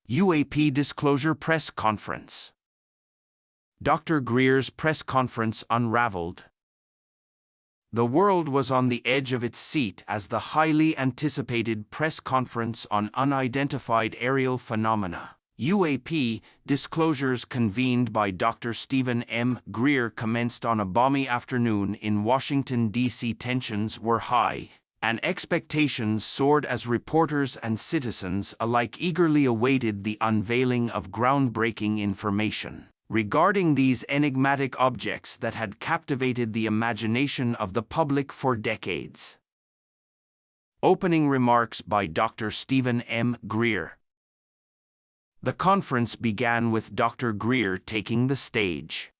UAP Disclosure Press Conference. Dr. Greer's press conference unraveled. The world was on the edge of its seat as the highly anticipated press conference on unidentified aerial phenomena, UAP, disclosures convened by Dr. Stephen M. Greer commenced on a balmy afternoon in Washington, D.C. Tensions were high, and expectations soared as reporters and citizens alike eagerly awaited the unveiling of groundbreaking information regarding these enigmatic objects that had captivated the imagination of the public for decades. Opening remarks by Dr. Stephen M. Greer. The conference began with Dr. Greer taking the stage.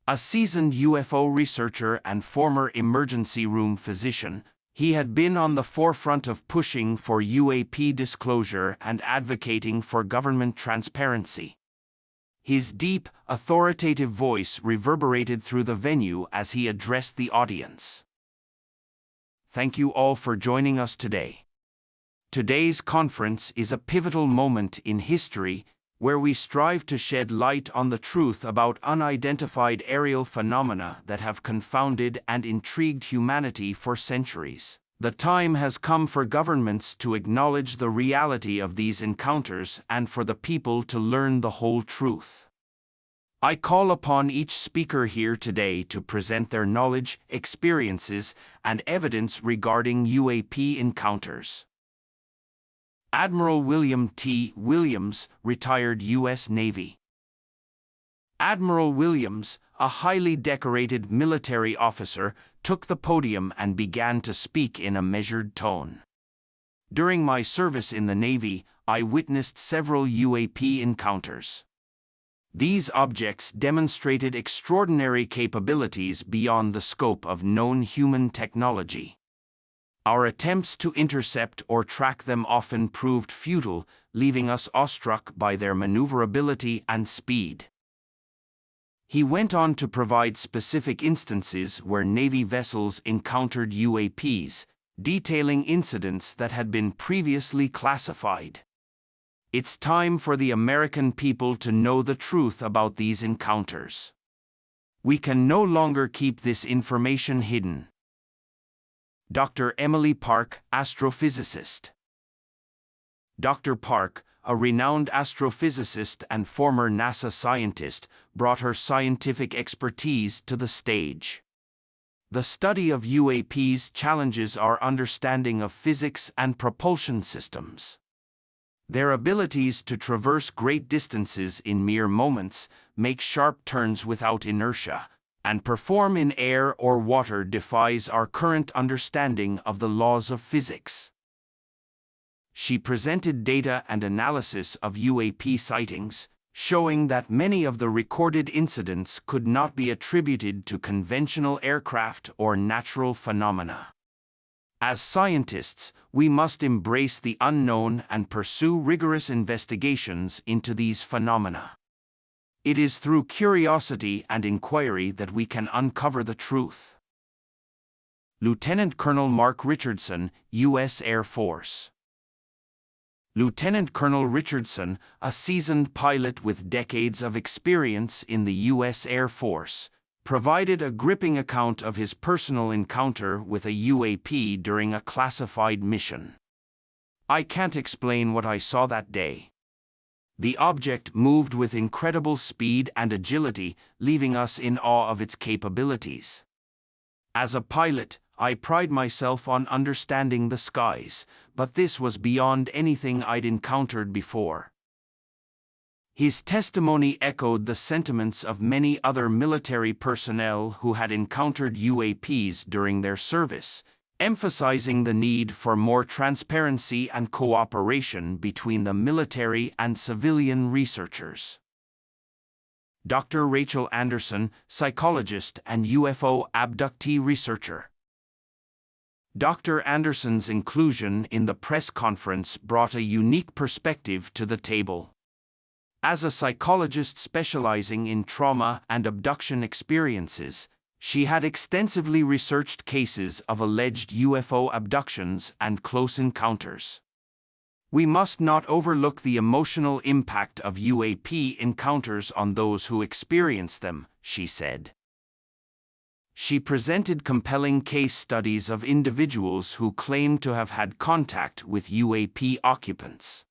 A seasoned UFO researcher and former emergency room physician, he had been on the forefront of pushing for UAP disclosure and advocating for government transparency. His deep, authoritative voice reverberated through the venue as he addressed the audience. Thank you all for joining us today. Today's conference is a pivotal moment in history where we strive to shed light on the truth about unidentified aerial phenomena that have confounded and intrigued humanity for centuries. The time has come for governments to acknowledge the reality of these encounters and for the people to learn the whole truth. I call upon each speaker here today to present their knowledge, experiences, and evidence regarding UAP encounters. Admiral William T. Williams, retired U.S. Navy. Admiral Williams, a highly decorated military officer, took the podium and began to speak in a measured tone. During my service in the Navy, I witnessed several UAP encounters. These objects demonstrated extraordinary capabilities beyond the scope of known human technology. Our attempts to intercept or track them often proved futile, leaving us awestruck by their maneuverability and speed. He went on to provide specific instances where Navy vessels encountered UAPs, detailing incidents that had been previously classified. It's time for the American people to know the truth about these encounters. We can no longer keep this information hidden. Dr. Emily Park, astrophysicist. Dr. Park, a renowned astrophysicist and former NASA scientist, brought her scientific expertise to the stage. The study of UAPs challenges our understanding of physics and propulsion systems. Their abilities to traverse great distances in mere moments, make sharp turns without inertia, and perform in air or water defies our current understanding of the laws of physics. She presented data and analysis of UAP sightings, showing that many of the recorded incidents could not be attributed to conventional aircraft or natural phenomena. As scientists, we must embrace the unknown and pursue rigorous investigations into these phenomena. It is through curiosity and inquiry that we can uncover the truth. Lieutenant Colonel Mark Richardson, U.S. Air Force. Lieutenant Colonel Richardson, a seasoned pilot with decades of experience in the U.S. Air Force, provided a gripping account of his personal encounter with a UAP during a classified mission. I can't explain what I saw that day. The object moved with incredible speed and agility, leaving us in awe of its capabilities. As a pilot, I pride myself on understanding the skies, but this was beyond anything I'd encountered before. His testimony echoed the sentiments of many other military personnel who had encountered UAPs during their service, emphasizing the need for more transparency and cooperation between the military and civilian researchers. Dr. Rachel Anderson, psychologist and UFO abductee researcher. Dr. Anderson's inclusion in the press conference brought a unique perspective to the table. As a psychologist specializing in trauma and abduction experiences, she had extensively researched cases of alleged UFO abductions and close encounters. We must not overlook the emotional impact of UAP encounters on those who experience them, she said. She presented compelling case studies of individuals who claimed to have had contact with UAP occupants.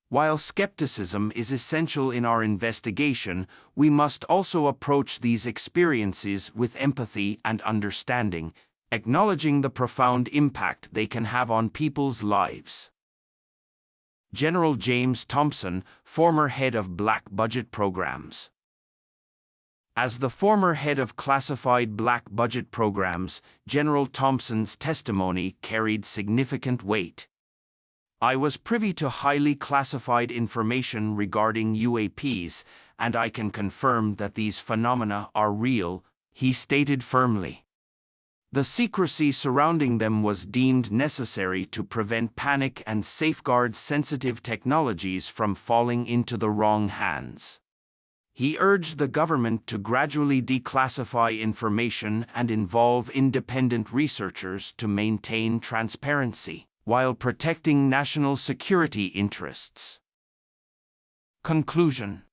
While skepticism is essential in our investigation, we must also approach these experiences with empathy and understanding, acknowledging the profound impact they can have on people's lives. General James Thompson, former head of Black Budget Programs. As the former head of classified Black Budget Programs, General Thompson's testimony carried significant weight. I was privy to highly classified information regarding UAPs, and I can confirm that these phenomena are real, he stated firmly. The secrecy surrounding them was deemed necessary to prevent panic and safeguard sensitive technologies from falling into the wrong hands. He urged the government to gradually declassify information and involve independent researchers to maintain transparency, while protecting national security interests. Conclusion.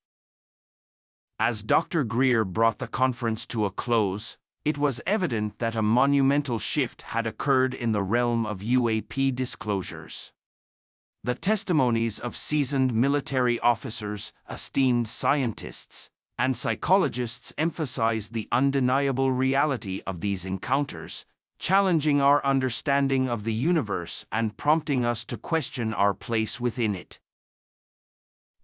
As Dr. Greer brought the conference to a close, it was evident that a monumental shift had occurred in the realm of UAP disclosures. The testimonies of seasoned military officers, esteemed scientists, and psychologists emphasized the undeniable reality of these encounters, challenging our understanding of the universe and prompting us to question our place within it.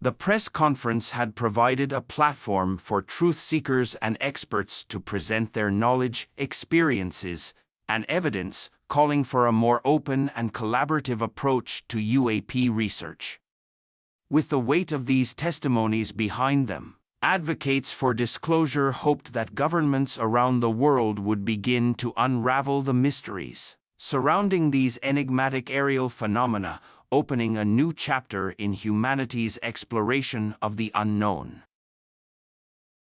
The press conference had provided a platform for truth seekers and experts to present their knowledge, experiences, and evidence, calling for a more open and collaborative approach to UAP research. With the weight of these testimonies behind them, advocates for disclosure hoped that governments around the world would begin to unravel the mysteries surrounding these enigmatic aerial phenomena, opening a new chapter in humanity's exploration of the unknown.